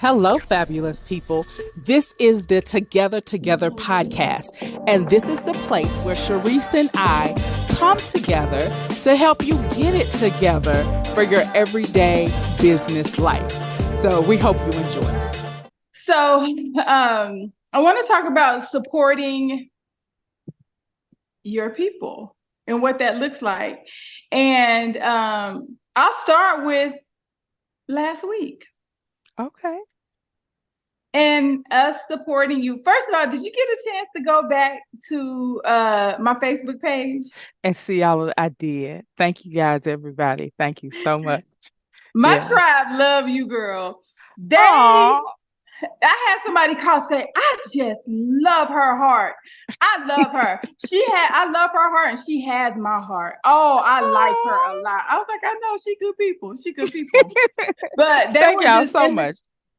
Hello, fabulous people. This is the Together podcast, and this is the place where Cherise and I come together to help you get it together for your everyday business life. So we hope you enjoy. So I want to talk about supporting your people and what that looks like. And I'll start with last week. Okay. And us supporting you. First of all, did you get a chance to go back to my Facebook page? And see all of I did. Thank you guys, everybody. Thank you so much. My tribe love you, girl. I had somebody call say, I just love her heart. I love her. I love her heart, and she has my heart. Oh, I like her a lot. I was like, I know she good people. She good people. But thank y'all so much.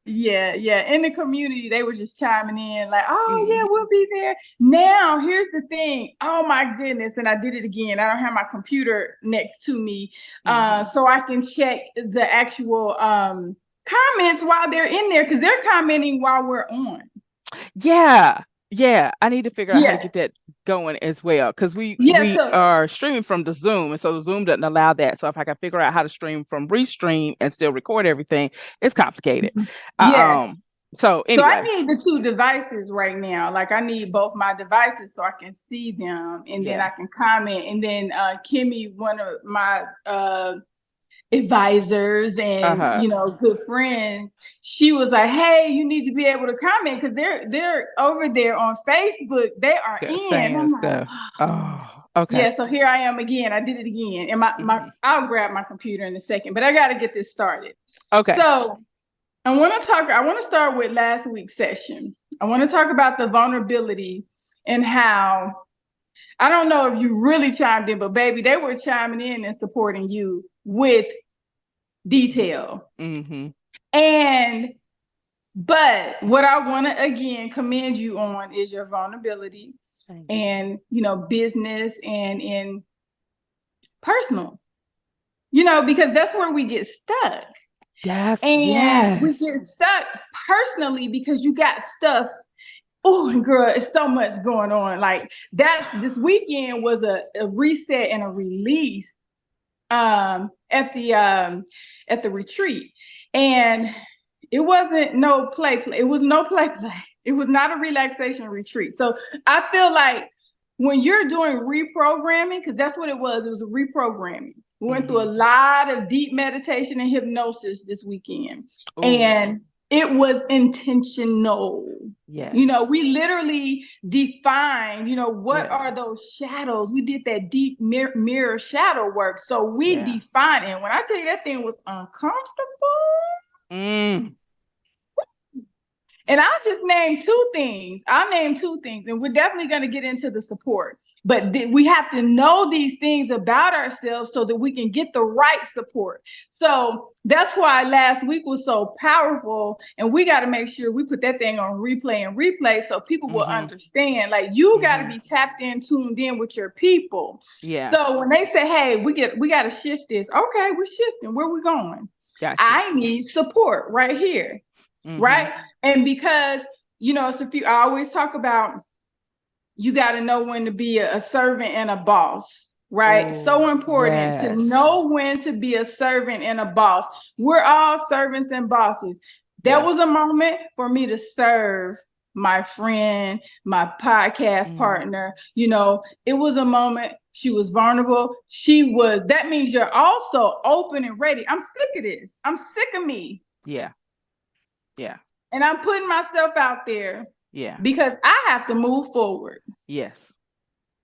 Yeah. In the community, they were just chiming in like, oh, yeah, we'll be there. Now, here's the thing. Oh, my goodness. And I did it again. I don't have my computer next to me so I can check the actual comments while they're in there, because they're commenting while we're on. Yeah. I need to figure out how to get that going as well, because we are streaming from the Zoom, and so the Zoom doesn't allow that. So if I can figure out how to stream from Restream and still record everything, it's complicated. So anyway. So I need the two devices right now. Like I need both my devices so I can see them, and then I can comment. And then Kimmy, one of my advisors and good friends, she was like, hey, you need to be able to comment, because they're over there on Facebook, they are in stuff. Oh, okay. Yeah, so here I am again. I did it again, and I'll grab my computer in a second, but I got to get this started. Okay. So I want to start with last week's session. I want to talk about the vulnerability and how, I don't know if you really chimed in, but baby, they were chiming in and supporting you with detail. But what I want to again commend you on is your vulnerability and business and in personal, because that's where we get stuck. We get stuck personally because you got stuff. Oh, girl, it's so much going on. Like this weekend was a reset and a release at the retreat, and it wasn't no play. It was no play. It was not a relaxation retreat. So I feel like when you're doing reprogramming, because that's what it was a reprogramming. We went through a lot of deep meditation and hypnosis this weekend. Ooh. And it was intentional. Yeah. We literally defined, what are those shadows? We did that deep mirror shadow work. So we defined, and when I tell you that thing was uncomfortable. And I'll just name two things. And we're definitely going to get into the support. But we have to know these things about ourselves so that we can get the right support. So that's why last week was so powerful. And we got to make sure we put that thing on replay so people will understand. Like, you got to be tapped in, tuned in with your people. Yeah. So when they say, hey, we got to shift this. Okay, we're shifting. Where we going? Gotcha. I need support right here. Right. And because, I always talk about, you got to know when to be a servant and a boss. Right. Oh, so important to know when to be a servant and a boss. We're all servants and bosses. There was a moment for me to serve my friend, my podcast partner. It was a moment. She was vulnerable. That means you're also open and ready. I'm sick of this. I'm sick of me. Yeah. And I'm putting myself out there. Yeah. Because I have to move forward. Yes.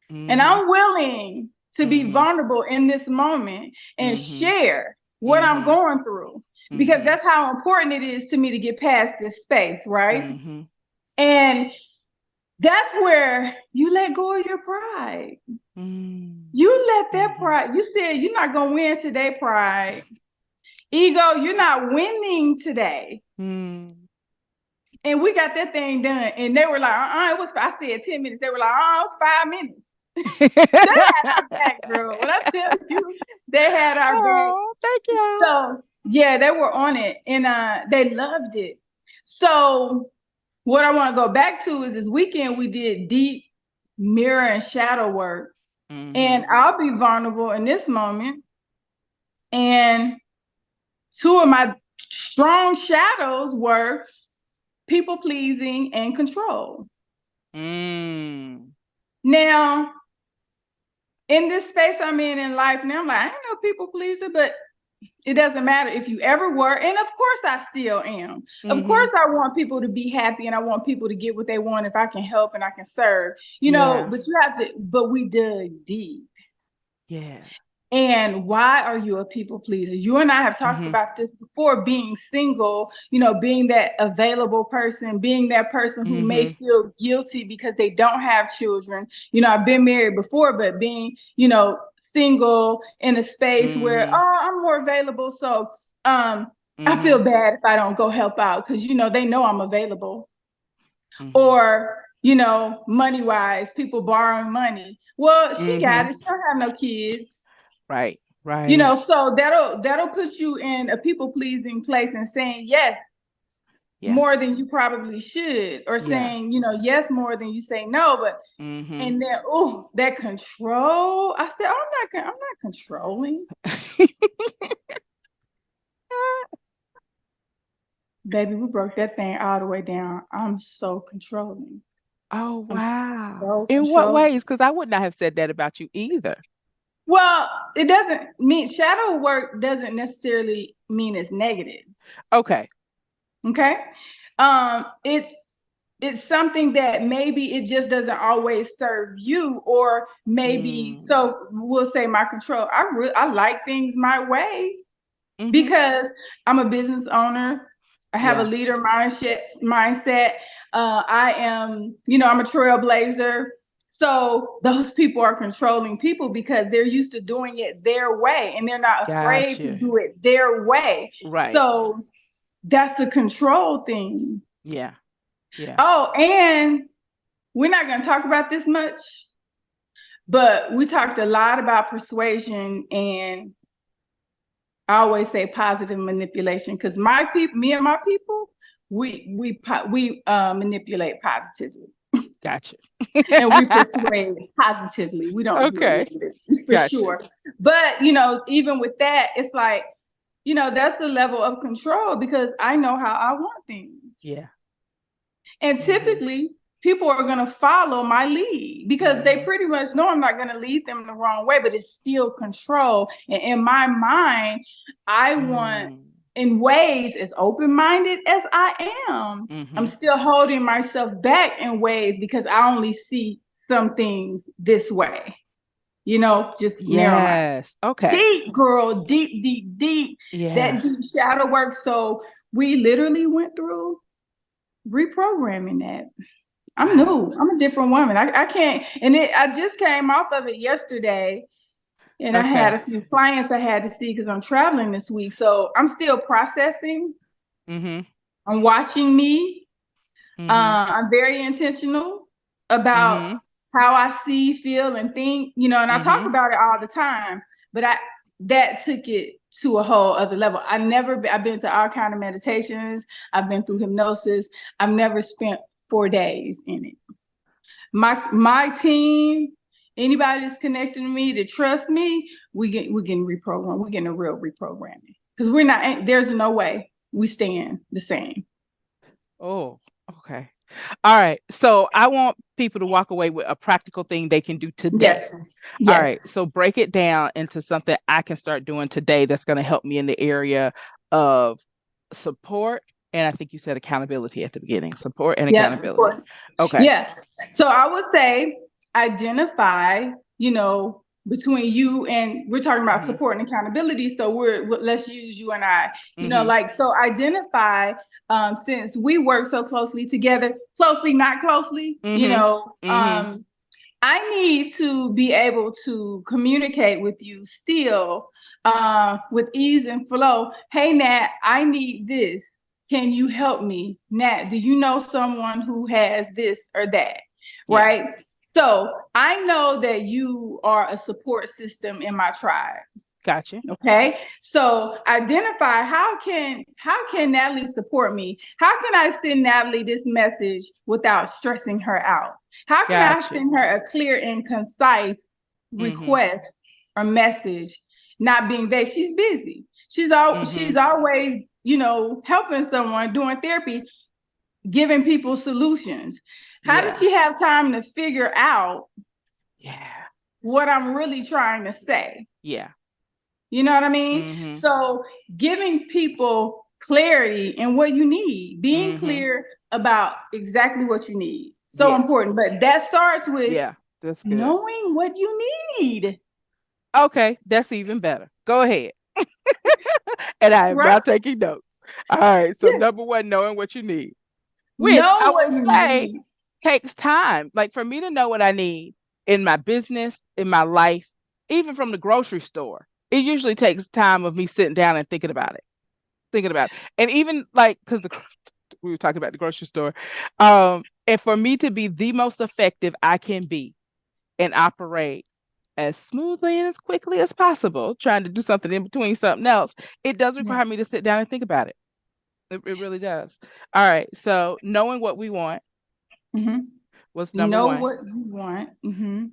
And I'm willing to be vulnerable in this moment and share what I'm going through. Because that's how important it is to me to get past this space, right? And that's where you let go of your pride. You let that pride. You said you're not going to win today, pride. Ego, you're not winning today. And we got that thing done. And they were like, it was, I said 10 minutes. They were like, it was 5 minutes. They had our back, girl. When I tell you, they had our back. Thank you. So, yeah, they were on it. And they loved it. So what I want to go back to is this weekend we did deep mirror and shadow work. Mm-hmm. And I'll be vulnerable in this moment. And two of my strong shadows were people pleasing and control. Now, in this space I'm in life now, I'm like, I ain't no people pleaser, but it doesn't matter if you ever were. And of course I still am. Of course I want people to be happy and I want people to get what they want if I can help and I can serve, but you have to, but we dug deep. Yeah. And why are you a people pleaser? You and I have talked about this before, being single, being that available person, being that person who may feel guilty because they don't have children. I've been married before, but being, single in a space where, I'm more available. So I feel bad if I don't go help out because, they know I'm available. Or, money wise, people borrowing money. Well, she got it. She don't have no kids. Right. So that'll put you in a people pleasing place and saying yes more than you probably should, or saying yes more than you say no. But and then that control. I said I'm not controlling. Baby, we broke that thing all the way down. I'm so controlling. Oh wow! In what ways? Because I would not have said that about you either. Well, it doesn't mean shadow work doesn't necessarily mean it's negative. Okay. It's something that maybe it just doesn't always serve you, or maybe so we'll say my control. I like things my way because I'm a business owner. I have a leader mindset. I am, I'm a trailblazer. So those people are controlling people because they're used to doing it their way and they're not afraid to do it their way. Right. So that's the control thing. Yeah. Oh, and we're not going to talk about this much, but we talked a lot about persuasion, and I always say positive manipulation because me and my people, we manipulate positively. Gotcha. And we persuade positively. We don't do it for sure. But, even with that, it's like, that's the level of control because I know how I want things. Yeah. And typically people are going to follow my lead because they pretty much know I'm not going to lead them the wrong way, but it's still control. And in my mind, I want, in ways as open-minded as I am, I'm still holding myself back in ways because I only see some things this way, just narrow. Okay. Deep, girl, deep. Yeah. That deep shadow work. So we literally went through reprogramming that. I'm new. I'm a different woman. I can't, and I just came off of it yesterday. And I had a few clients I had to see because I'm traveling this week. So I'm still processing. I'm watching me. I'm very intentional about how I see, feel, and think, and I talk about it all the time. But that took it to a whole other level. I've been to all kinds of meditations. I've been through hypnosis. I've never spent 4 days in it. My team, anybody that's connected to me, to trust me, we're getting reprogrammed. We're getting a real reprogramming because there's no way we staying the same. Oh, okay. All right. So I want people to walk away with a practical thing they can do today. Yes. All right. So break it down into something I can start doing today that's going to help me in the area of support. And I think you said accountability at the beginning. Support and accountability. Support. Okay. Yeah. So I would say identify, between you and we're talking about support and accountability. So let's use you and I, so identify, since we work so closely together, not closely, I need to be able to communicate with you still with ease and flow. Hey, Nat, I need this. Can you help me? Nat, do you know someone who has this or that? Yeah. Right? So I know that you are a support system in my tribe. Gotcha. Okay. So identify how can Natalie support me? How can I send Natalie this message without stressing her out? How can I Gotcha. send her a clear and concise request or message, not being vague? She's busy. She's always, helping someone, doing therapy, giving people solutions. How does she have time to figure out what I'm really trying to say? Yeah. You know what I mean? So giving people clarity in what you need, being clear about exactly what you need. So important. But that starts with that's good. Knowing what you need. Okay, that's even better. Go ahead. And I am not taking notes. All right. So number one, knowing what you need, which I will say takes time. Like for me to know what I need in my business, in my life, even from the grocery store, it usually takes time of me sitting down and thinking about it. And even like, because we were talking about the grocery store, and for me to be the most effective I can be and operate as smoothly and as quickly as possible, trying to do something in between something else, it does require me to sit down and think about it. It really does. All right. So knowing what we want was number one. Know what you want.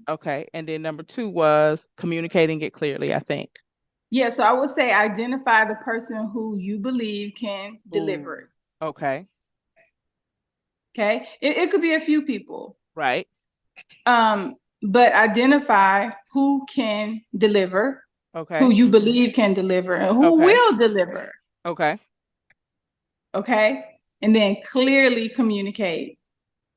Okay. And then number two was communicating it clearly, I think. Yeah. So I would say identify the person who you believe can deliver it. Okay. Okay. It could be a few people. Right. But identify who can deliver. Okay. Who you believe can deliver and who will deliver. Okay. Okay. And then clearly communicate.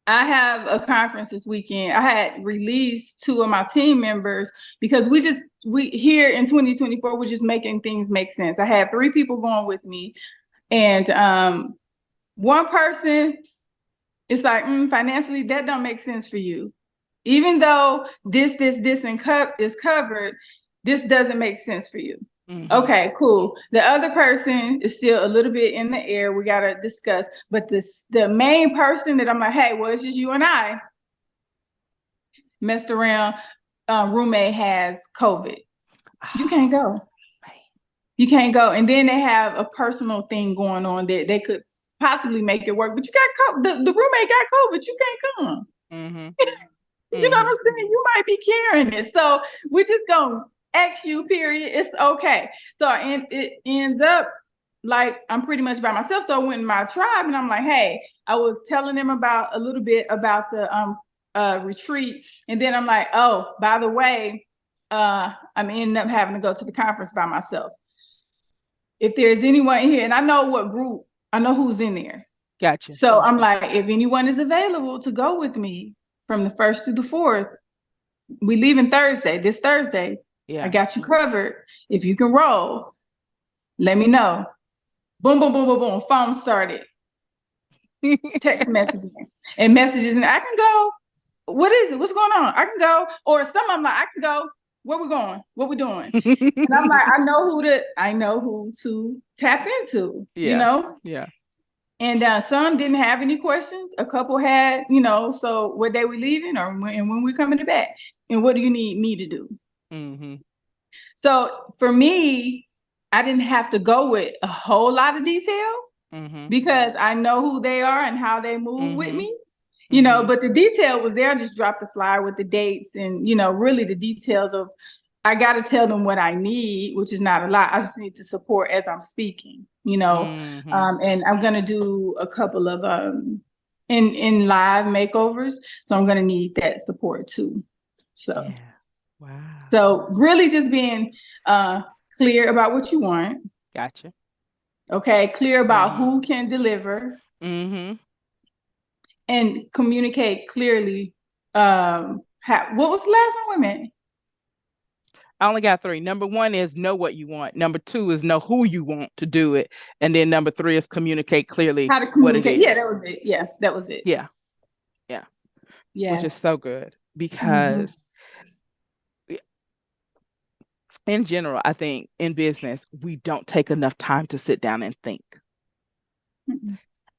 I have a conference this weekend. I had released 2 of my team members because we here in 2024, we're just making things make sense. I had 3 people going with me, and one person is like, financially, that don't make sense for you. Even though this and is covered, this doesn't make sense for you. Okay, cool. The other person is still a little bit in the air. We got to discuss. But the main person that I'm like, hey, well, it's just you and I, messed around. Roommate has COVID. You can't go. You can't go. And then they have a personal thing going on that they could possibly make it work. But you got the roommate got COVID. You can't come. You know what I'm saying? You might be carrying it. So we're just going to ask you, period. It's okay. So and it ends up like I'm pretty much by myself. So I went in my tribe and I'm like, hey, I was telling them about a little bit about the retreat. And then I'm like, oh, by the way, I'm ending up having to go to the conference by myself. If there's anyone in here, and I know what group, I know who's in there. Gotcha. So I'm like, if anyone is available to go with me from the 1st to the 4th, we leaving this Thursday. I got you covered. If you can roll, let me know. Boom, boom, boom, boom, boom. Phone started. Text messaging and messages. And I can go. What is it? What's going on? I can go. Or some of them like, I can go. Where we going? What we doing? And I'm like, I know who to tap into, you know? Yeah. And some didn't have any questions. A couple had, so what day we leaving or when we coming back? And what do you need me to do? So for me, I didn't have to go with a whole lot of detail because I know who they are and how they move with me, but the detail was there. I just dropped the flyer with the dates and, really the details of, I got to tell them what I need, which is not a lot. I just need to support as I'm speaking, and I'm going to do a couple of in live makeovers. So I'm going to need that support too. So, wow. So really just being clear about what you want. Gotcha. Okay. Clear about who can deliver and communicate clearly. What was the last one we met? I only got 3. Number 1 is know what you want. Number 2 is know who you want to do it. And then number 3 is communicate clearly how to communicate. What it is. Yeah, that was it. Yeah, that was it. Yeah. Which is so good because in general, I think in business, we don't take enough time to sit down and think.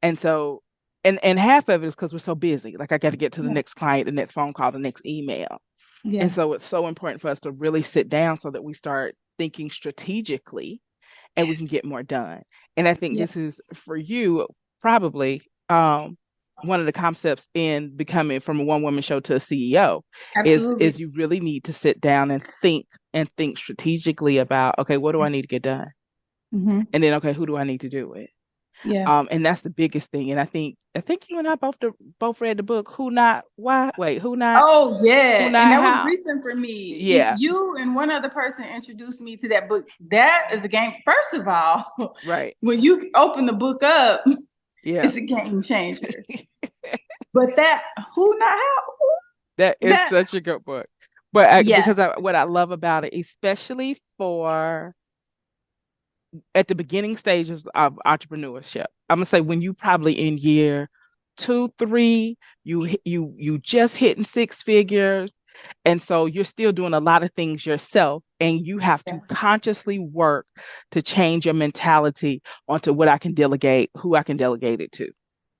And so, and half of it is because we're so busy. Like I got to get to the next client, the next phone call, the next email. And so it's so important for us to really sit down so that we start thinking strategically, and we can get Yes. more done. And I think Yeah. this is for you probably one of the concepts in becoming from a one woman show to a CEO is Absolutely. you really need to sit down and think strategically about, okay, what do I need to get done? Mm-hmm. And then, okay, who do I need to do it? Yeah. And that's the biggest thing. And I think you and I both read the book, Who Not Why, wait, Oh Who yeah, and Not that was How. recent for me. Yeah, You and one other person introduced me to that book. That is a game. First of all, right. when you open the book up, Yeah. it's a game changer. But that who not how That is that such a good book. But yeah what I love about it, especially for at the beginning stages of entrepreneurship, I'm gonna say when you probably in year 2, 3, you just hitting 6 figures, and so you're still doing a lot of things yourself, and you have yeah to consciously work to change your mentality onto what I can delegate, who I can delegate it to.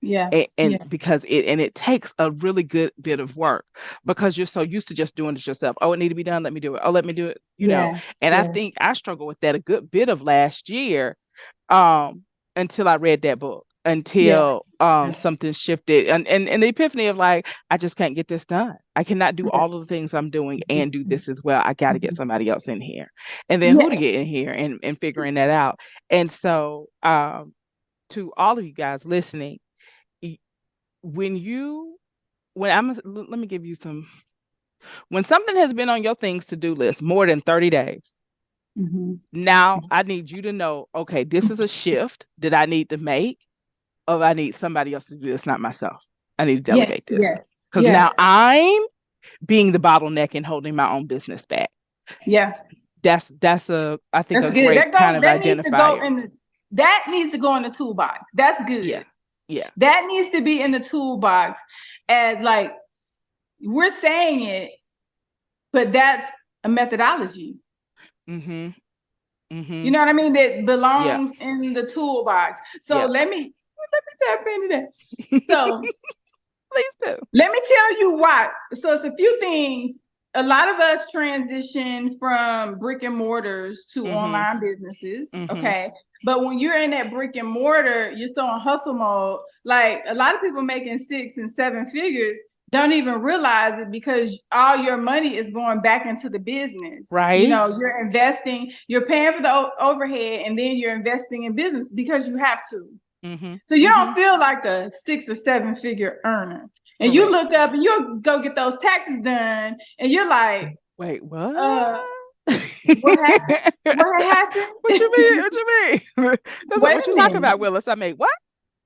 yeah And yeah because it takes a really good bit of work because you're so used to just doing it yourself. Oh, it need to be done, let me do it. Oh, let me do it. yeah And I yeah think I struggled with that a good bit of last year, um until I read that book, yeah until something shifted, and the epiphany of like, I just can't get this done. I cannot do yeah all of the things I'm doing and do this as well. I got to get Mhm. somebody else in here, and then who to Yeah. get in here, and figuring that out. And so to all of you guys listening, when you when I'm let me give you some, when something has been on your things to do list more than 30 days, Mhm. now I need you to know, okay, this is a shift that I need to make, or I need somebody else to do this, not myself. I need to Yeah, delegate this yeah, because yeah, now I'm being the bottleneck and holding my own business back. yeah. That's a, I think, That's a good. great kind of That needs to go identifier. in that needs to go in the toolbox. That's Yeah. good. Yeah. That needs to be in the toolbox as like we're saying it, but that's a methodology. Mm-hmm. You Mm-hmm. know what I mean? That Yeah. belongs in the toolbox. So Yeah. let me tap into that. So Please do. let me tell you why. So it's a few things. A lot of us transition from brick and mortars to Mm-hmm. online businesses. Mm-hmm. Okay. But when you're in that brick and mortar, you're still in hustle mode. Like a lot of people making 6 and 7 figures don't even realize it because all your money is going back into the business. You Right. know, you're investing, you're paying for the overhead, and then you're investing in business because you have to. Mm-hmm. So you Mm-hmm. don't feel like a 6 or 7 figure earner. And you Correct. look up and you'll go get those taxes done, and you're like, Wait, what? what happened? What What you happened? mean? What you mean? That's like, Wait what a you talking minute. about, Willis? I mean, what?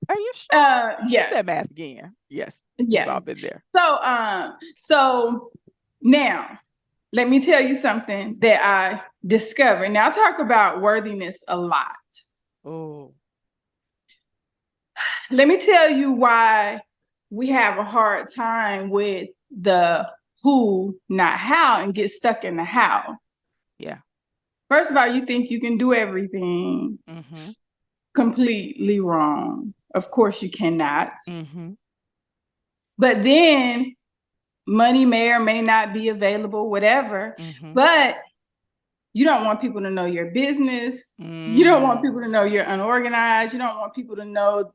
Are you sure? Do Yeah, that math again. Yes, we've yeah. all been there. So now let me tell you something that I discovered. Now I talk about worthiness a lot. Oh, Let me tell you why we have a hard time with the who, not how, and get stuck in the how. yeah. First of all, you think you can do everything. Mm-hmm. Completely wrong. Of course, you cannot. Mm-hmm. But then money may or may not be available, whatever. Mm-hmm. But you don't want people to know your business. You don't want people Mm. to know you're unorganized. You don't want people to know,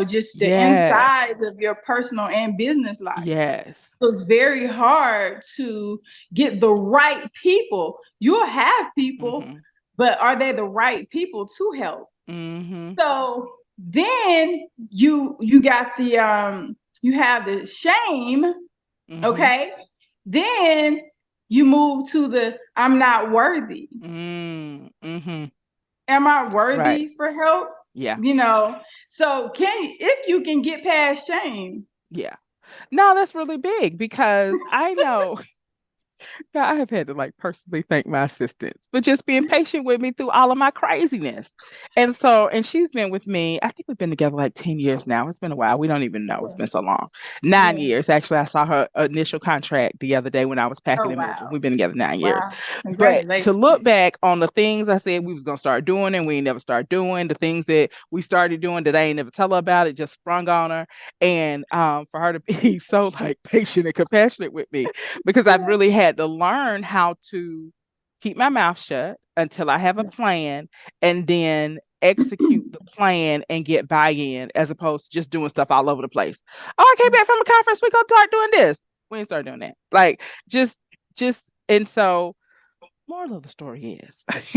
just the Yes. insides of your personal and business life. Yes. So it's very hard to get the right people. You'll have people, Mm-hmm. but are they the right people to help? Mm-hmm. So then you got the you have the shame, Mm-hmm. okay? Then you move to the I'm not worthy. Mm-hmm. Am I Right. worthy for help? Yeah. So if you can get past shame. Yeah. No, that's really big because I know yeah, I have had to like personally thank my assistants for just being patient with me through all of my craziness. And she's been with me, I think we've been together like 10 years now. It's been a while. We don't even know. It's Yeah. been so long. 9 Yeah. years. Actually, I saw her initial contract the other day when I was packing Oh and moving. wow. We've been together 9 years. Wow. But to look Congratulations. back on the things I said we was gonna start doing and we ain't never start doing, the things that we started doing that I ain't never tell her about, it just sprung on her. And for her to be so like patient and compassionate with me because I've really had to learn how to keep my mouth shut until I have a plan, and then execute the plan and get buy-in, as opposed to just doing stuff all over the place. Oh, I came back from a conference. We gonna start doing this. We ain't start doing that. Like just and so moral of the story is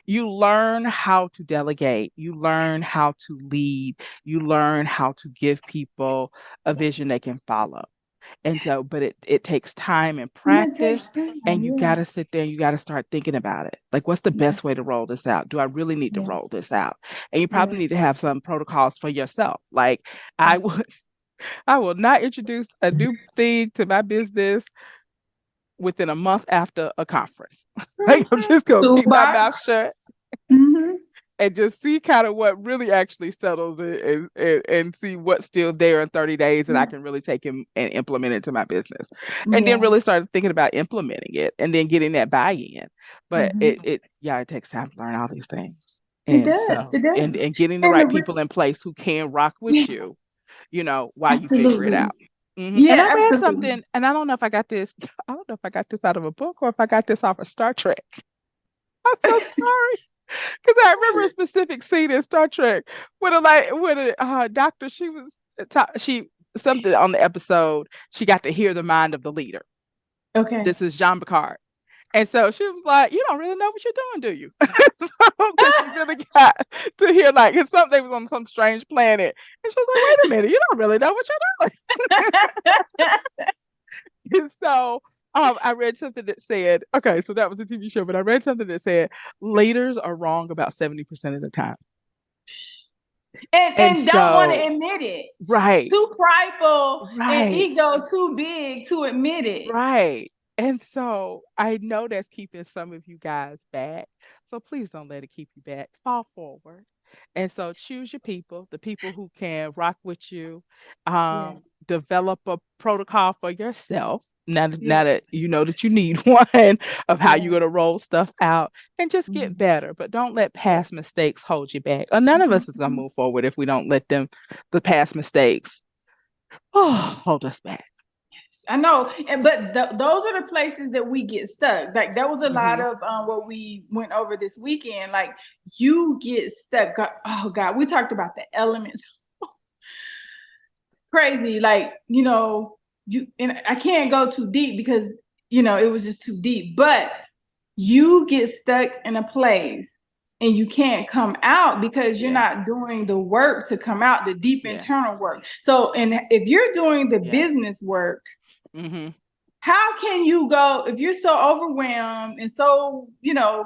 you learn how to delegate, you learn how to lead, you learn how to give people a vision they can follow. And so, but it takes time and It takes practice, and time. you Yeah. got to sit there and you got to start thinking about it. Like, what's the Yeah. best way to roll this out? Do I really need to Yeah. roll this out? And you probably Yeah. need to have some protocols for yourself. Like, I would, I will not introduce a new thing to my business within a month after a conference. Like, I'm just gonna keep my mouth Toolbox. shut Mm-hmm. and just see kind of what really actually settles it, and see what's still there in 30 days, and I can really take and implement it to my business. And then Yeah. really start thinking about implementing it and then getting that buy-in. But Mm-hmm. it takes time to learn all these things. It And does. so, It does. and getting the And right people in place who can rock with yeah, you, while you figure it absolutely. out. And I Yeah, read absolutely. something, and I don't know if I got this, I don't know if I got this out of a book or if I got this off of Star Trek. I'm so sorry. Because I remember a specific scene in Star Trek with a doctor, she something on the episode, she got to hear the mind of the leader. Okay. This is Jean Picard. And so she was like, "You don't really know what you're doing, do you?" So, because she really got to hear, like, it's something, they was on some strange planet. And she was like, "Wait a minute, you don't really know what you're doing." And so I read something that said, okay, so that was a TV show, but I read something that said leaders are wrong about 70% of the time. And And don't want to so, admit it. right, Too prideful and right, ego too big to admit it. right. And so I know that's keeping some of you guys back. So please don't let it keep you back. Fall forward. And so choose your people, the people who can rock with you. Yeah. Develop a protocol for yourself. Now Yeah. that you know that you need one, of how you're Yeah. going to roll stuff out, and just get Mhm. better. But don't let Yeah. past mistakes hold you back. Or none of us is going to Mhm. move forward if we don't let the past mistakes, hold us back. I know, but those are the places that we get stuck. Like that was a lot Hmm. of what we went over this weekend. Like you get stuck. Oh God, we talked about the elements. Crazy, like you. And I can't go too deep because it was just too deep. But you get stuck in a place and you can't come out because you're Yeah. not doing the work to come out, the deep Yeah. internal work. So, and if you're doing the Yeah. business work, Hmm. how can you go if you're so overwhelmed and so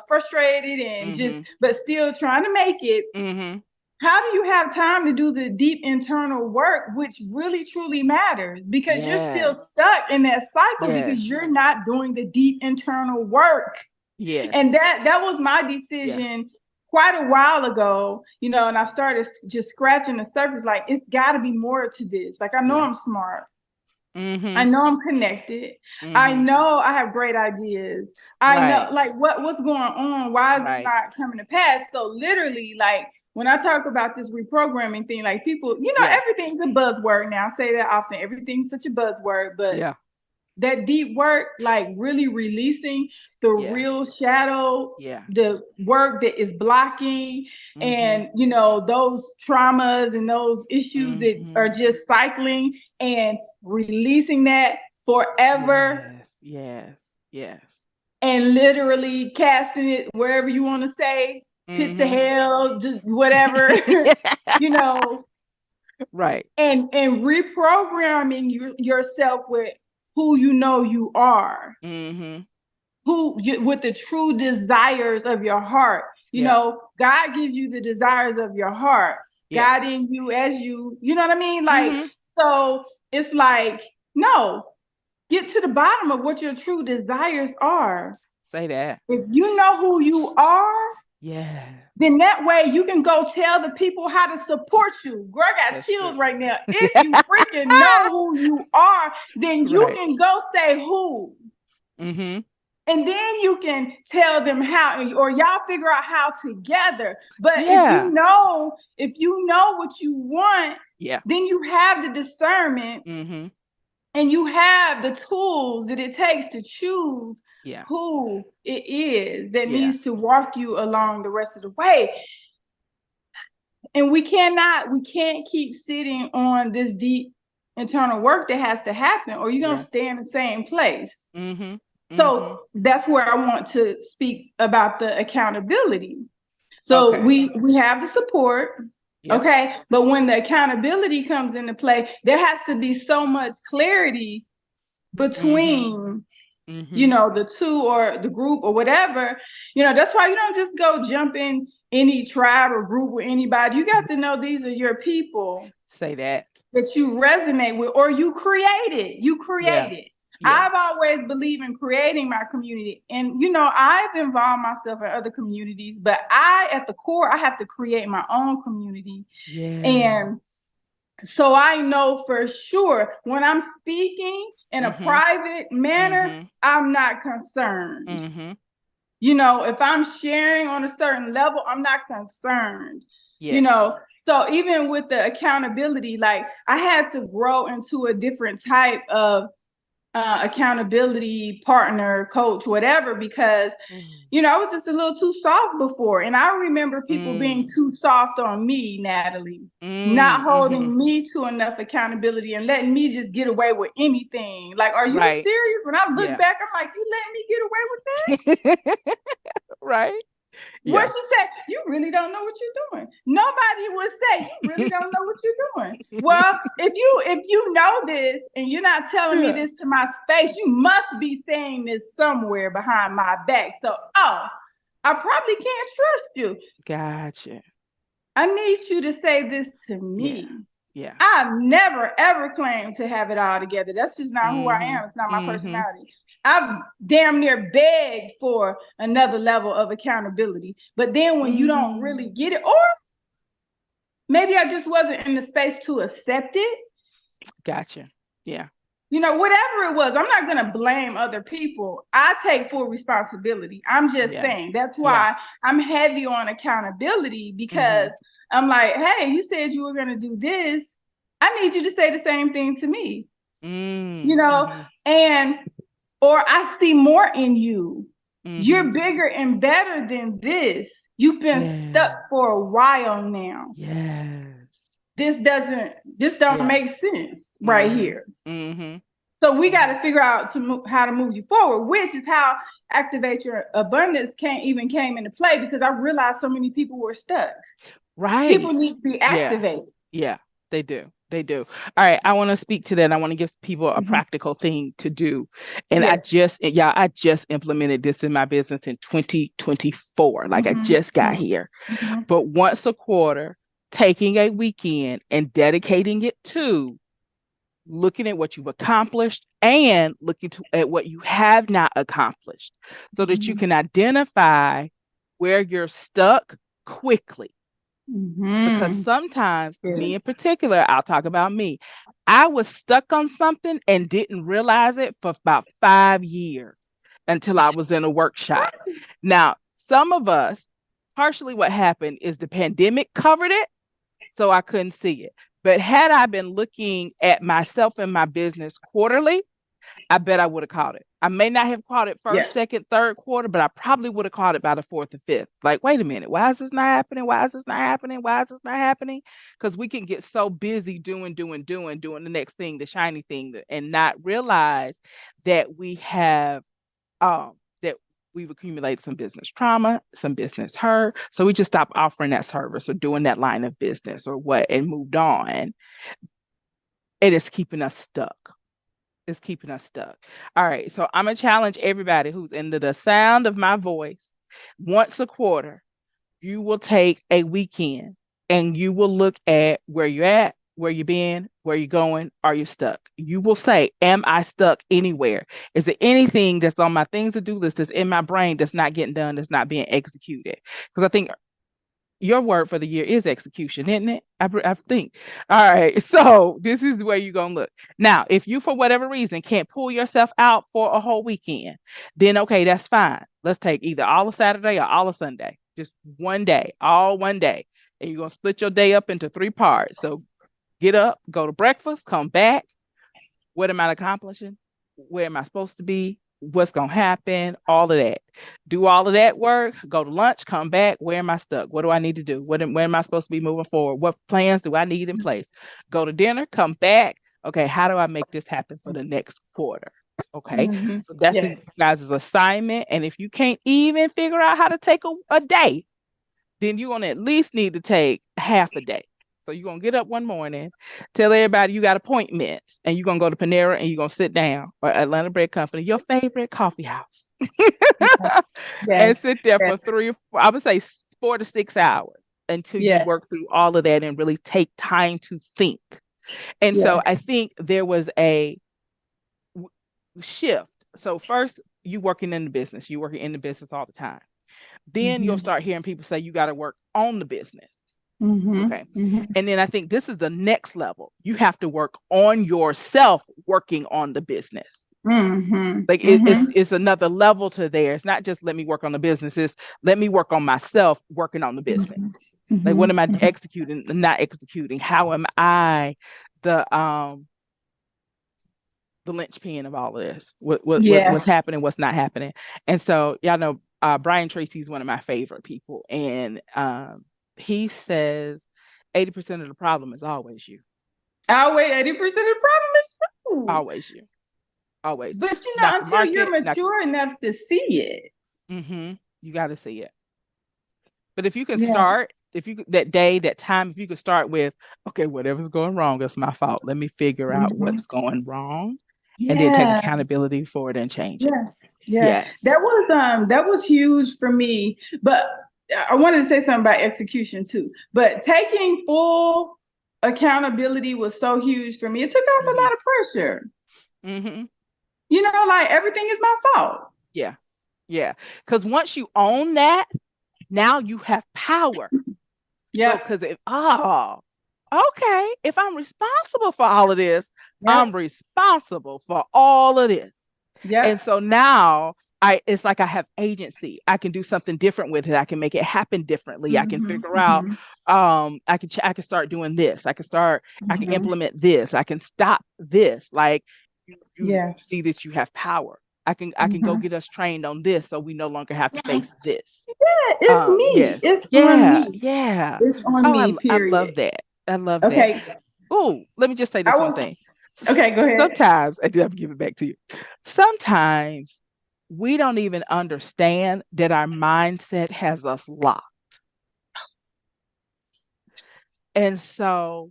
frustrated and just Hmm. but still trying to make it? Hmm. How do you have time to do the deep internal work, which really truly matters? Because you're still Yes. stuck in that cycle because Yes. you're not doing the deep internal work. Yes. And that was my Yeah. decision quite a while ago, and I started just scratching the surface. Like, it's got to be more to this. Like, I know Yeah. I'm smart. I Hmm. know I'm connected. I Hmm. know I have great ideas. I know, Right. like, what's going on? Why is it Right. not coming to pass? So literally, like, when I talk about this reprogramming thing, like, people, Yeah. everything's a buzzword now. I say that often. Everything's such a buzzword, but Yeah. that deep work, like really releasing the Yeah. real shadow, Yeah. the work that is blocking, Hmm. and those traumas and those issues that are Hmm. just cycling, and releasing that forever, Yes. Yes. Yes. and literally casting it wherever you want to say, pits of Hmm. hell, just whatever, you know, Right. and reprogramming yourself with who you are, Hmm. with the true desires of your heart. Yeah. God gives you the desires of your heart, Yeah. guiding you as you know what I mean? Like, Hmm. so it's like, no, get to the bottom of what your true desires are. Say that. If you know who you are, Yeah. then that way you can go tell the people how to support you. Girl, I got That's true. chills right now. If you freaking know who you are, then you Right. can go say who. Hmm. And then you can tell them how, or y'all figure out how together. But Yeah. if you know what you want, Yeah. then you have the discernment Hmm. and you have the tools that it takes to choose who it is that needs to walk you along the rest of the way. And we can't keep sitting on this deep internal work that has to happen, or you're going to stay in the same place. So that's where I want to speak about the accountability. So we have the support. Okay. But when the accountability comes into play, there has to be so much clarity between you know, the two or the group or whatever. You know, that's why you don't just go jump in any tribe or group with anybody. You got to know these are your people. Say that you resonate with, or you created. I've always believed in creating my community. And, you know, I've involved myself in other communities, but at the core, I have to create my own community. And so I know for sure when I'm speaking in a private manner, I'm not concerned. You know, if I'm sharing on a certain level, I'm not concerned. You know, so even with the accountability, like I had to grow into a different type of accountability partner, coach, whatever, because, you know, I was just a little too soft before. And I remember people being too soft on me, Natalie, not holding me to enough accountability and letting me just get away with anything. Like, are you serious? When I look back, I'm like, you letting me get away with that? Right. What you say? You really don't know what you're doing. Nobody would say you really don't know what you're doing. Well, if you know this and you're not telling me this to my face, you must be saying this somewhere behind my back. So, I probably can't trust you. Gotcha. I need you to say this to me. Yeah. I've never, ever claimed to have it all together. That's just not who I am. It's not my personality. I've damn near begged for another level of accountability. But then when you don't really get it, or maybe I just wasn't in the space to accept it. Gotcha. Yeah. You know, whatever it was, I'm not going to blame other people. I take full responsibility. I'm just saying that's why I'm heavy on accountability, because I'm like, hey, you said you were going to do this. I need you to say the same thing to me, you know, or I see more in you. You're bigger and better than this. You've been stuck for a while now. This don't make sense right here. So we got to figure out how to move you forward, which is how Activate Your Abundance came into play, because I realized so many people were stuck. Right. People need to be activated. Yeah, they do. They do. All right. I want to speak to that. I want to give people a practical thing to do. And I just implemented this in my business in 2024. Like I just got here. But once a quarter, taking a weekend and dedicating it to looking at what you've accomplished and looking at what you have not accomplished, so that you can identify where you're stuck quickly. Because sometimes, me in particular, I'll talk about me. I was stuck on something and didn't realize it for about 5 years until I was in a workshop. Now, some of us, partially what happened is the pandemic covered it, so I couldn't see it. But had I been looking at myself and my business quarterly, I bet I would have caught it. I may not have caught it first, second, third quarter, but I probably would have caught it by the fourth or fifth. Like, wait a minute, why is this not happening? Why is this not happening? Why is this not happening? Because we can get so busy doing the next thing, the shiny thing, and not realize that we have that we've accumulated some business trauma, some business hurt. So we just stopped offering that service or doing that line of business or what, and moved on. And it's keeping us stuck. It's keeping us stuck. All right. So I'm going to challenge everybody who's into the sound of my voice. Once a quarter, you will take a weekend and you will look at where you're at, where you've been, where you're going. Are you stuck? You will say, am I stuck anywhere? Is there anything that's on my things to do list that's in my brain that's not getting done, that's not being executed? Because I think your word for the year is execution, isn't it? I think. All right. So this is where you're going to look. Now, if you, for whatever reason, can't pull yourself out for a whole weekend, then okay, that's fine. Let's take either all of Saturday or all of Sunday. Just one day, all one day. And you're going to split your day up into 3 parts. So get up, go to breakfast, come back, What am I accomplishing? Where am I supposed to be? What's going to happen? All of that. Do all of that work, go to lunch, come back. Where am I stuck? What do I need to do? Where am I supposed to be moving forward? What plans do I need in place? Go to dinner, come back. Okay, how do I make this happen for the next quarter? Okay, so that's Yeah. you guys' assignment. And if you can't even figure out how to take a day, then you're going to at least need to take half a day. So you're going to get up one morning, tell everybody you got appointments, and you're going to go to Panera and you're going to sit down, or Atlanta Bread Company, your favorite coffee house, and Yes. sit there Yes. for 3 or 4, I would say 4 to 6 hours until you Yeah. work through all of that and really take time to think. And Yeah. so I think there was a shift. So first, you're working in the business all the time. Then you'll start hearing people say you got to work on the business. Okay. And then I think this is the next level. You have to work on yourself working on the business. Like it's another level to there. It's not just let me work on the business. It's let me work on myself working on the business. Like what am I executing and not executing? How am I the linchpin of all of this? What's happening? What's not happening? And so y'all know Brian Tracy is one of my favorite people, and he says 80% of the problem is always you. Always 80% of the problem is true. Always you. Always. But until you're mature enough to see it. You got to see it. But if you can start, that day, that time, if you could start with, okay, whatever's going wrong, it's my fault. Let me figure out what's going wrong, and then take accountability for it and change it. Yes. That was huge for me. But I wanted to say something about execution too. But taking full accountability was so huge for me. It took off a lot of pressure. Like everything is my fault. Yeah. Because once you own that, now you have power. Yeah. Because if I'm responsible for all of this, I'm responsible for all of this. Yeah. And so now it's like I have agency. I can do something different with it. I can make it happen differently. I can figure out, I can start doing this. I can implement this. I can stop this. Like you see that you have power. I can go get us trained on this so we no longer have to face this. Yeah, it's me. Yes. It's on me. Yeah. It's on me, period. I love that. Oh, let me just say this one thing. Okay, go ahead. Sometimes, I do have to give it back to you. Sometimes we don't even understand that our mindset has us locked. And so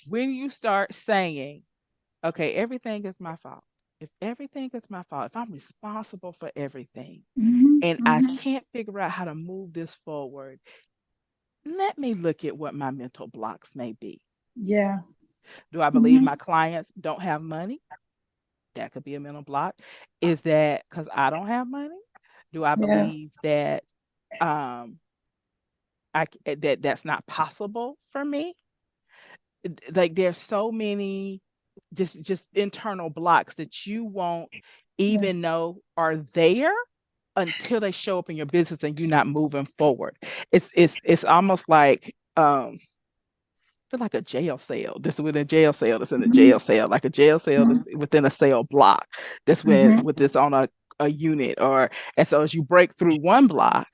when you start saying, okay, everything is my fault. If everything is my fault, if I'm responsible for everything, and I can't figure out how to move this forward, let me look at what my mental blocks may be. Yeah. Do I believe my clients don't have money? That could be a mental block. Is that because I don't have money? Do I believe that that's not possible for me? Like there's so many just internal blocks that you won't even know are there until they show up in your business and you're not moving forward. It's almost like like a jail cell. This is within a jail cell. That's in a jail cell, like a jail cell that's within a cell block. That's with this on a unit, and so as you break through one block,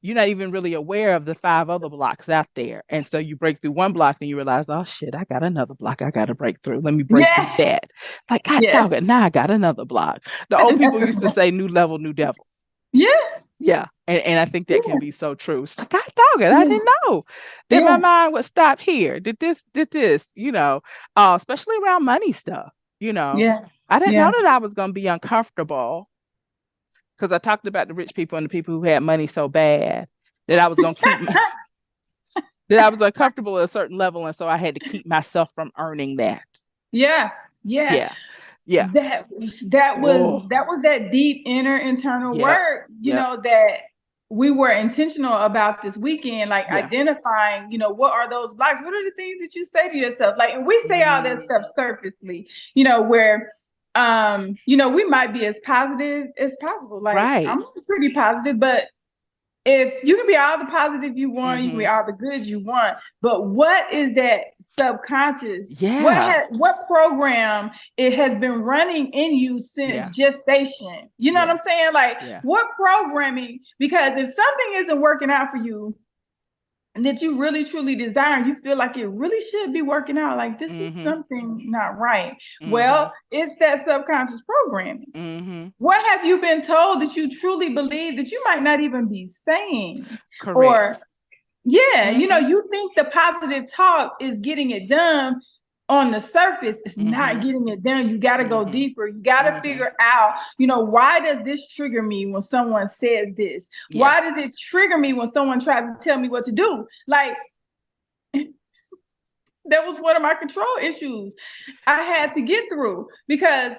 you're not even really aware of the 5 other blocks out there. And so you break through one block and you realize, oh shit, I got another block I got to break through. Let me break through that. Like, God dog it, now I got another block. The old people used to say, new level, new devil. Yeah. And I think that can be so true. It's like, God dog it, I didn't know that my mind would stop here. Did this, especially around money stuff, I didn't know that I was going to be uncomfortable. Because I talked about the rich people and the people who had money so bad that I was going to keep that I was uncomfortable at a certain level. And so I had to keep myself from earning that. Yeah. That was that deep internal work, that we were intentional about this weekend, like identifying, what are those blocks? What are the things that you say to yourself? Like, and we say all that stuff surfacely, where we might be as positive as possible. Like I'm pretty positive, but if you can be all the positive you want, you can be all the good you want, but what is that subconscious. Yeah. What program it has been running in you since gestation? You know what I'm saying? Like what programming? Because if something isn't working out for you and that you really truly desire, you feel like it really should be working out, like this is something not right. Well, it's that subconscious programming. What have you been told that you truly believe that you might not even be saying? Correct. Or you know, you think the positive talk is getting it done on the surface. It's not getting it done. You got to go deeper. You got to figure out, you know, why does this trigger me when someone says this? Why does it trigger me when someone tries to tell me what to do? Like, that was one of my control issues I had to get through, because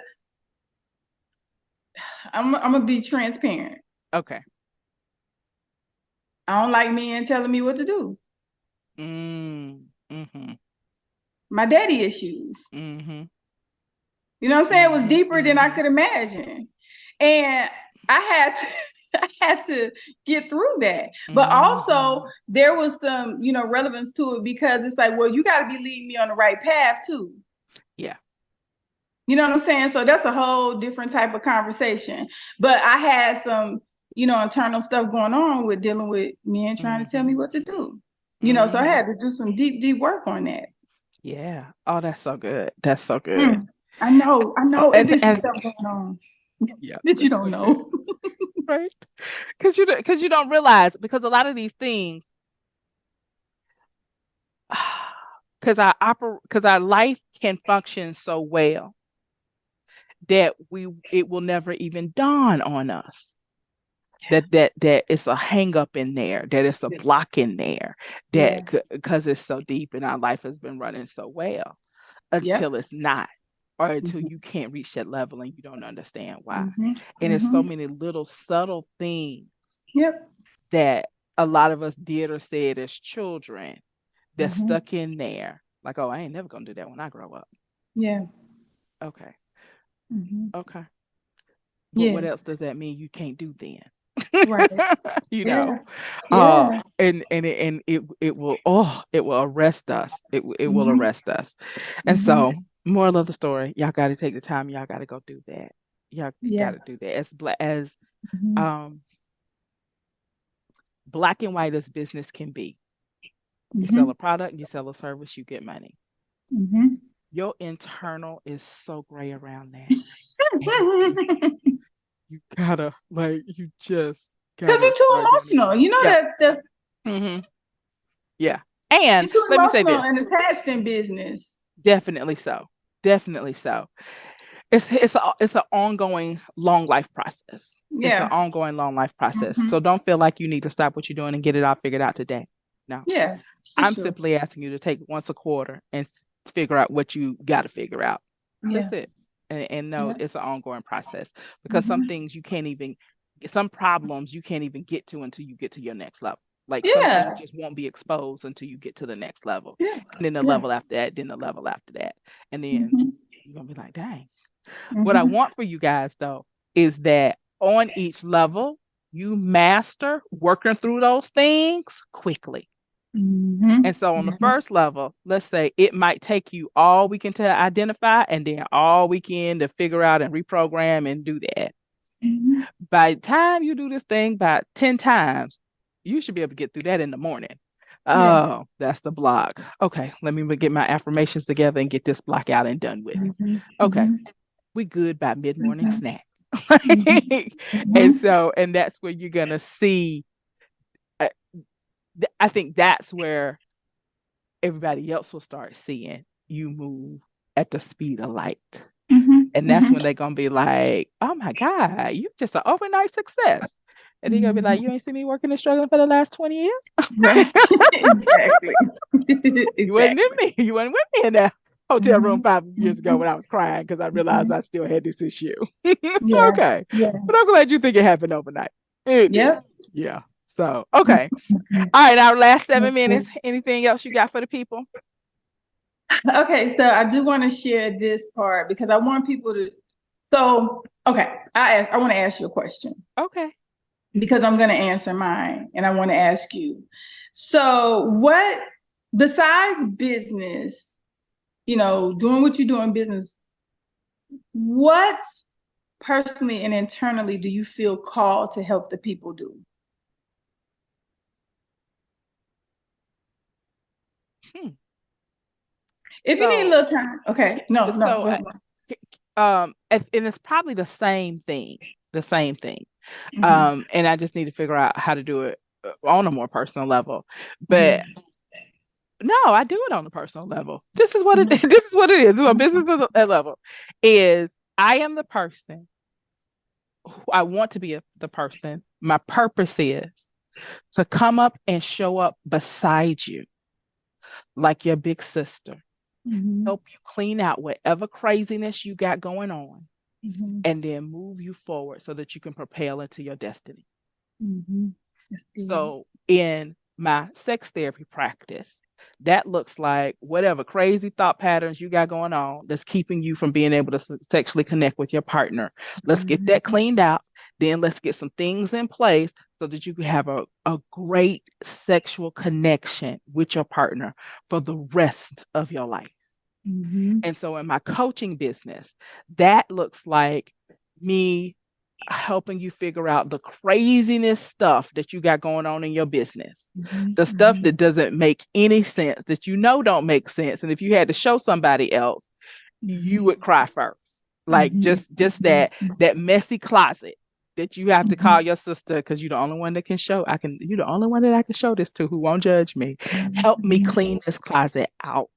I'm gonna be transparent. Okay. I don't like men telling me what to do. My daddy issues. You know what I'm saying? It was deeper than I could imagine. And I had to get through that. But also there was some, you know, relevance to it, because it's like, well, you got to be leading me on the right path too. Yeah. You know what I'm saying? So that's a whole different type of conversation. But I had some, you know, internal stuff going on with dealing with men trying to tell me what to do. You know, so I had to do some deep work on that. Yeah. Oh, that's so good. That's so good. I know. And this is stuff going on. Yeah. That you don't know. Right. Because you don't realize, because a lot of these things, because our life can function so well that it will never even dawn on us that it's a hang up in there, that it's a block in there, that because it's so deep and our life has been running so well, until it's not, or until you can't reach that level and you don't understand why. And it's so many little subtle things that a lot of us did or said as children that's stuck in there. Like, oh, I ain't never gonna do that when I grow up. Yeah. Okay. Okay. But what else does that mean you can't do then? Right. You know. And it will arrest us. It will arrest us. And so, moral of the story, y'all got to take the time, y'all got to go do that. Y'all got to do that. As black and white as business can be. You sell a product, you sell a service, you get money. Your internal is so gray around that. You gotta, like, you just gotta. Because it's too emotional. You know, that's yeah. And it's too let me say this. and attached in business. Definitely so. Definitely so. It's an ongoing long life process. It's an ongoing long life process. So don't feel like you need to stop what you're doing and get it all figured out today. No. Yeah. I'm simply asking you to take once a quarter and figure out what you got to figure out. That's it. And no, it's an ongoing process, because some things some problems you can't even get to until you get to your next level. Like some things just won't be exposed until you get to the next level. And then the level after that, then the level after that. And then you're going to be like, dang. What I want for you guys, though, is that on each level, you master working through those things quickly. And so on the first level, let's say it might take you all weekend to identify and then all weekend to figure out and reprogram and do that. By the time you do this thing about 10 times, you should be able to get through that in the morning. Oh, that's the block. Okay, let me get my affirmations together and get this block out and done with. Okay, we good by mid-morning snack. And that's where you're going to see, I think that's where everybody else will start seeing you move at the speed of light. And that's when they're going to be like, oh my God, you just an overnight success. And they're going to be like, you ain't seen me working and struggling for the last 20 years? Right. Exactly. You wasn't with me in that hotel room 5 years ago when I was crying because I realized I still had this issue. Okay. But I'm glad you think it happened overnight. Yeah. So, okay. All right. Our last 7 minutes. Anything else you got for the people? Okay. So I do want to share this part because I want people to. So, okay. I want to ask you a question. Okay. Because I'm going to answer mine and I want to ask you. So what besides business, doing what you do in business, what personally and internally do you feel called to help the people do? If you need a little time. Okay. No, go ahead. And it's probably the same thing. Mm-hmm. And I just need to figure out how to do it on a more personal level. But no, I do it on a personal level. This is what it is. This is what it is. This is a business level. Is I am the person who I want to be the person. My purpose is to come up and show up beside you like your big sister. Help you clean out whatever craziness you got going on, and then move you forward so that you can propel into your destiny. So in my sex therapy practice, that looks like whatever crazy thought patterns you got going on that's keeping you from being able to sexually connect with your partner. Let's get that cleaned out. Then let's get some things in place so that you can have a great sexual connection with your partner for the rest of your life. And so in my coaching business, that looks like me helping you figure out the craziness stuff that you got going on in your business, the stuff that doesn't make any sense, that don't make sense. And if you had to show somebody else, you would cry first. Like just that messy closet that you have to call your sister because you're the only one that can show. You're the only one that I can show this to who won't judge me. Help me clean this closet out.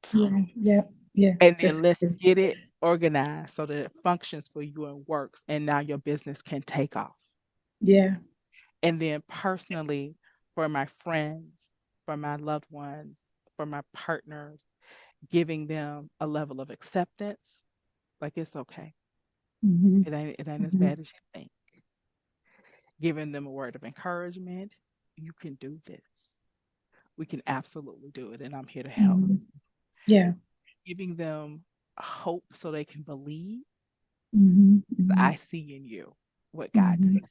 Yeah. And then let's get it organized so that it functions for you and works. And now your business can take off. Yeah. And then personally, for my friends, for my loved ones, for my partners, giving them a level of acceptance, like it's okay. It ain't as bad as you think. Giving them a word of encouragement. You can do this. We can absolutely do it. And I'm here to help. Yeah. Giving them hope so they can believe. I see in you what God sees.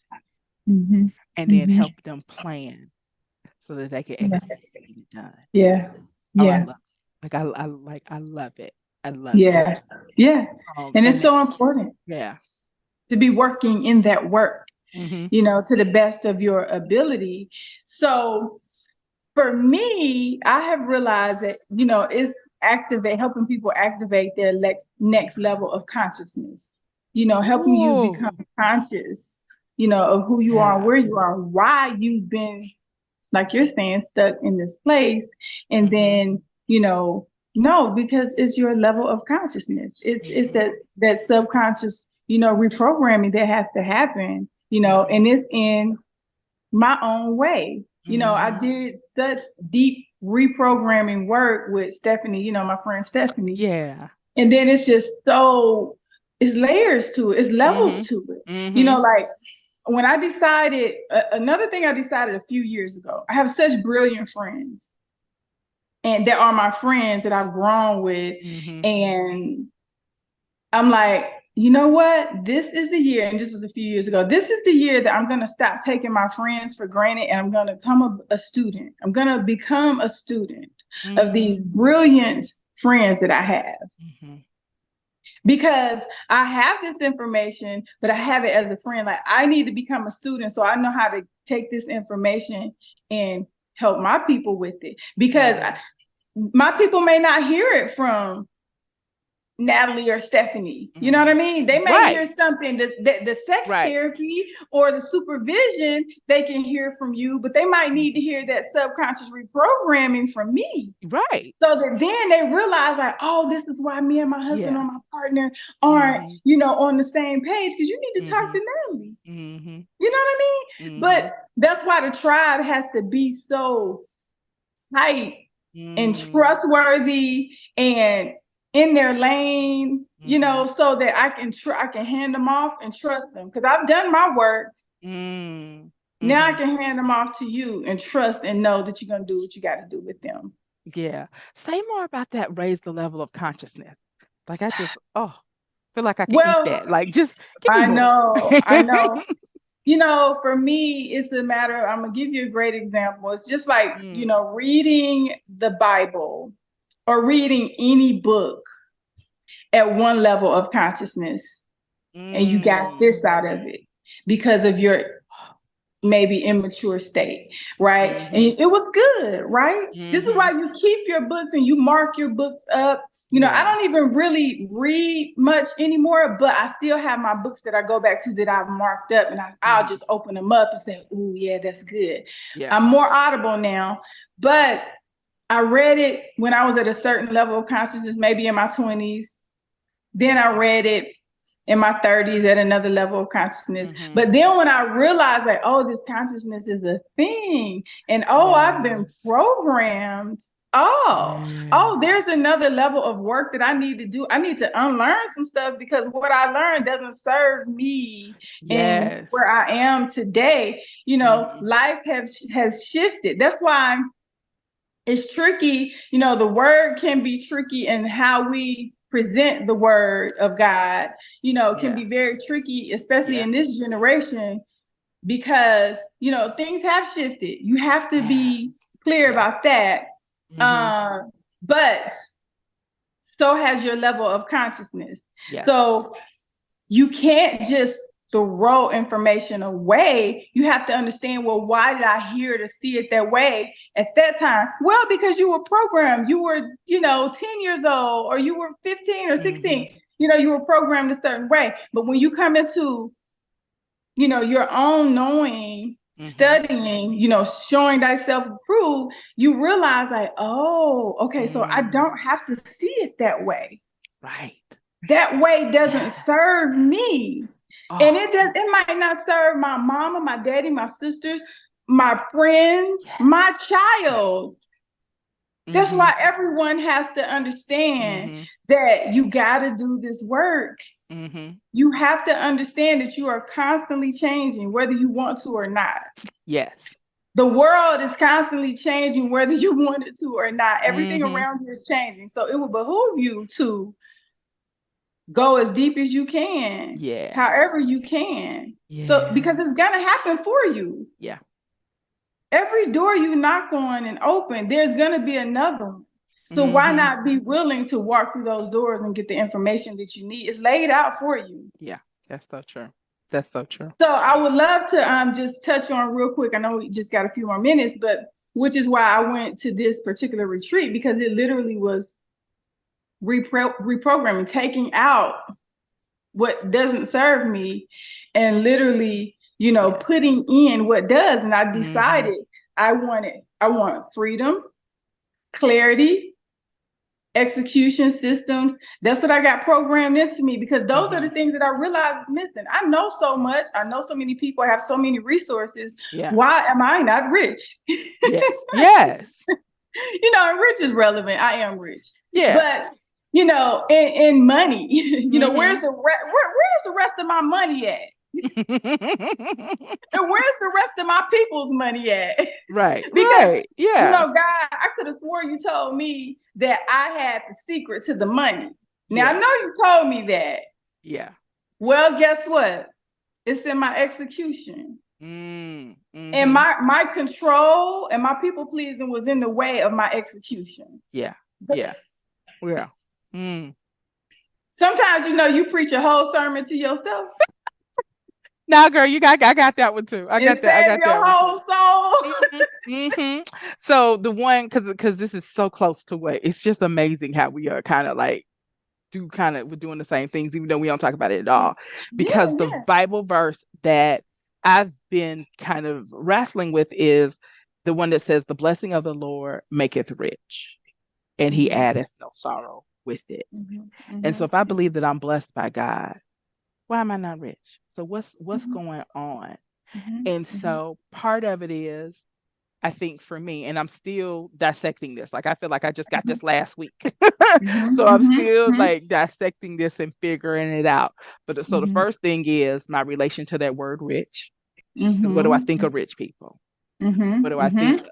And then help them plan so that they can execute it done. Yeah. Oh, I love it. I love it. I love it. Yeah. And it's so important. Yeah. To be working in that work, to the best of your ability. So for me, I have realized that, it's helping people activate their next level of consciousness, helping you become conscious, of who you are, where you are, why you've been, like you're saying, stuck in this place. And then, no, because it's your level of consciousness. It's that subconscious, reprogramming that has to happen, and it's in my own way. I did such deep reprogramming work with Stephanie, my friend Stephanie. Yeah. And then it's just it's layers to it, it's levels to it. Like when I decided, another thing I decided a few years ago, I have such brilliant friends. And that are my friends that I've grown with. And I'm like, you know what? This is the year, and this was a few years ago. This is the year that I'm going to stop taking my friends for granted, and I'm going to become a student. I'm going to become a student of these brilliant friends that I have. Because I have this information, but I have it as a friend. Like I need to become a student so I know how to take this information and help my people with it. Because my people may not hear it from Natalie or Stephanie. You know what I mean? They may hear something that the sex therapy or the supervision, they can hear from you, but they might need to hear that subconscious reprogramming from me. Right. So that then they realize like, oh, this is why me and my husband or my partner aren't, on the same page, because you need to talk to Natalie. You know what I mean? But that's why the tribe has to be so tight and trustworthy and in their lane, so that I can hand them off and trust them. Because I've done my work. Now I can hand them off to you and trust and know that you're going to do what you got to do with them. Yeah. Say more about that. Raise the level of consciousness. Like I just, feel like I can eat that. Like just give me more. I know. For me, it's a matter of, I'm going to give you a great example. It's just like, reading the Bible or reading any book at one level of consciousness, and you got this out of it because of your maybe immature state, right? And it was good, right? This is why you keep your books and you mark your books up. I don't even really read much anymore, but I still have my books that I go back to that I've marked up, and I'll just open them up and say, "Ooh, yeah, that's good." Yeah. I'm more audible now, but I read it when I was at a certain level of consciousness, maybe in my 20s. Then I read it in my 30s at another level of consciousness. But then when I realized that, this consciousness is a thing, and I've been programmed. There's another level of work that I need to do. I need to unlearn some stuff because what I learned doesn't serve me in where I am today. Life has shifted. That's why it's tricky. The word can be tricky in how we present the word of God, can be very tricky, especially in this generation, because, things have shifted. You have to be clear about that. But so has your level of consciousness. So you can't just throw information away. You have to understand, well, why did I hear to see it that way at that time? Well, because you were programmed. You were, 10 years old, or you were 15 or 16. You were programmed a certain way. But when you come into, your own knowing, studying, showing thyself approved, you realize like, okay, so I don't have to see it that way. Right. That way doesn't serve me. And it might not serve my mama, my daddy, my sisters, my friends, my child. That's why everyone has to understand that you got to do this work. You have to understand that you are constantly changing, whether you want to or not. Yes. The world is constantly changing, whether you want it to or not. Everything around you is changing. So it will behoove you to go as deep as you can, however you can. So because it's gonna happen for you. Every door you knock on and open, there's gonna be another one. So why not be willing to walk through those doors and get the information that you need? It's laid out for you. Yeah, that's so true. That's so true. So I would love to just touch on real quick. I know we just got a few more minutes, but which is why I went to this particular retreat, because it literally was reprogramming, taking out what doesn't serve me, and literally, putting in what does. And I decided I want freedom, clarity, execution systems. That's what I got programmed into me, because those are the things that I realized is missing. I know so much. I know so many people. I have so many resources. Why am I not rich? Yes. Rich is relevant. I am rich. But in money, where's the rest of my money at? And where's the rest of my people's money at? Right. Because, God, I could have swore you told me that I had the secret to the money. Now, I know you told me that. Yeah. Well, guess what? It's in my execution. And my control and my people pleasing was in the way of my execution. Sometimes, you preach a whole sermon to yourself. No, girl, I got that one too. I got that your whole soul. So the one, because this is so close to what, it's just amazing how we are kind of like we're doing the same things, even though we don't talk about it at all. Because the Bible verse that I've been kind of wrestling with is the one that says, "The blessing of the Lord maketh rich, and he addeth no sorrow with it." And so if I believe that I'm blessed by God, why am I not rich? So what's going on? And so part of it is, I think for me, and I'm still dissecting this. Like, I feel like I just got this last week. So I'm still like dissecting this and figuring it out. But so the first thing is my relation to that word rich. What do I think of rich people? What do I think?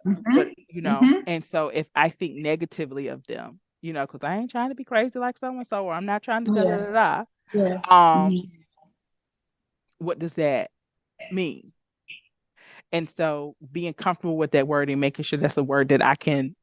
And so if I think negatively of them, because I ain't trying to be crazy like so-and-so, or I'm not trying to da-da-da-da. What does that mean? And so being comfortable with that word and making sure that's a word that I can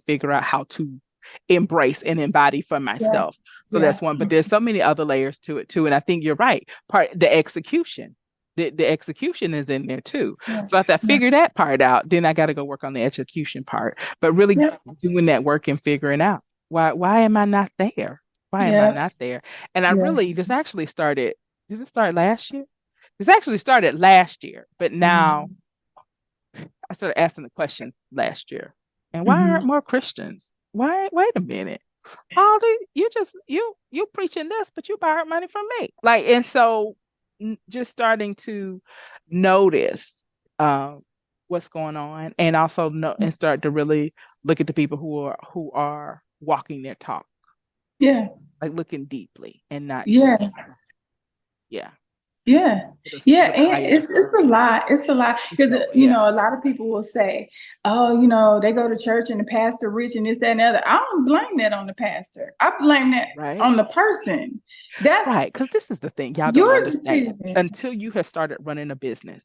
figure out how to embrace and embody for myself. So that's one, but there's so many other layers to it too. And I think you're right. The execution. The execution is in there too. So after I figure that part out, then I got to go work on the execution part. But really doing that work and figuring out why am I not there? Why am I not there? And I really this actually started. Did it start last year? This actually started last year, but now I started asking the question last year. And why aren't more Christians? Why? Wait a minute. All you just you preaching this, but you borrowed money from me. Like, and so just starting to notice what's going on, and also and start to really look at the people who are walking their talk. Yeah. Like looking deeply and not yeah. just, yeah. Yeah. And it's a lot. It's a lot. Because, a lot of people will say, oh, they go to church and the pastor rich and this, that, and the other. I don't blame that on the pastor. I blame that on the person. That's right. Because this is the thing. Y'all don't understand. Until you have started running a business,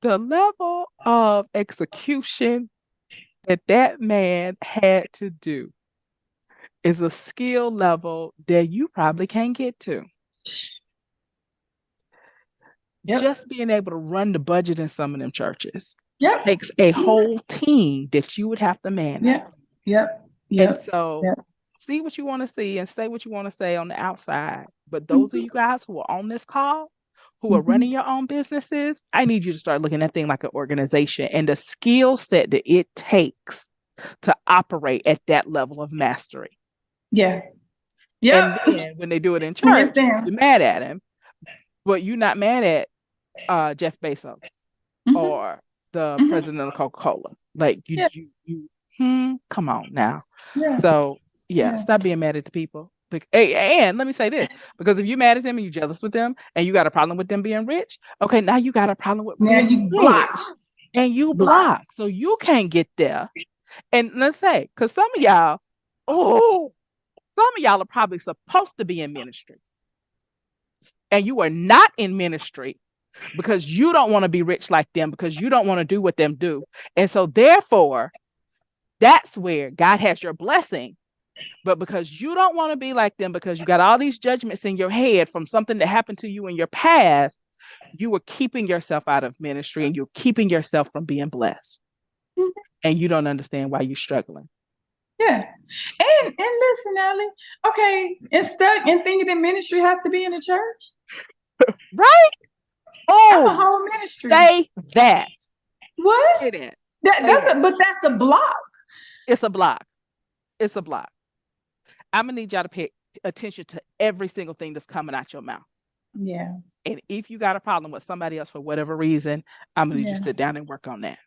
the level of execution that man had to do is a skill level that you probably can't get to. Just being able to run the budget in some of them churches takes a whole team that you would have to manage. And so see what you want to see and say what you want to say on the outside. But those of you guys who are on this call, who are running your own businesses, I need you to start looking at things like an organization and the skill set that it takes to operate at that level of mastery. And then when they do it in church, you're mad at him, but you're not mad at Jeff Bezos or the president of Coca-Cola. Like you come on now. So stop being mad at the people. And let me say this, because if you're mad at them and you're jealous with them and you got a problem with them being rich, okay, now you got a problem with being rich. And you block. So you can't get there. And let's say, because some of y'all are probably supposed to be in ministry. And you are not in ministry because you don't want to be rich like them, because you don't want to do what them do. And so therefore, that's where God has your blessing. But because you don't want to be like them, because you got all these judgments in your head from something that happened to you in your past, you are keeping yourself out of ministry and you're keeping yourself from being blessed. And you don't understand why you're struggling. And listen, Ellie, okay, and thinking that ministry has to be in the church. Right? I'm a whole ministry. Say that. What? Say that. But that's a block. It's a block. It's a block. I'm gonna need y'all to pay attention to every single thing that's coming out your mouth. Yeah. And if you got a problem with somebody else for whatever reason, I'm gonna need you to sit down and work on that.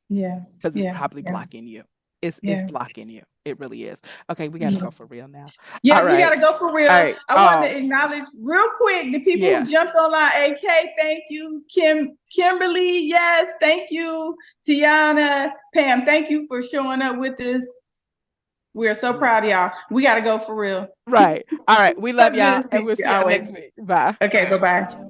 Yeah. Because it's probably blocking you. It's blocking you. It really is. Okay, we gotta go for real now. Yes, we gotta go for real. I want to acknowledge real quick the people who jumped online. AK, thank you. Kimberly, yes, thank you. Tiana, Pam, thank you for showing up with us. We're so proud of y'all. We gotta go for real. Right. All right. We love y'all, and we'll see y'all next week. Bye. Okay, bye-bye.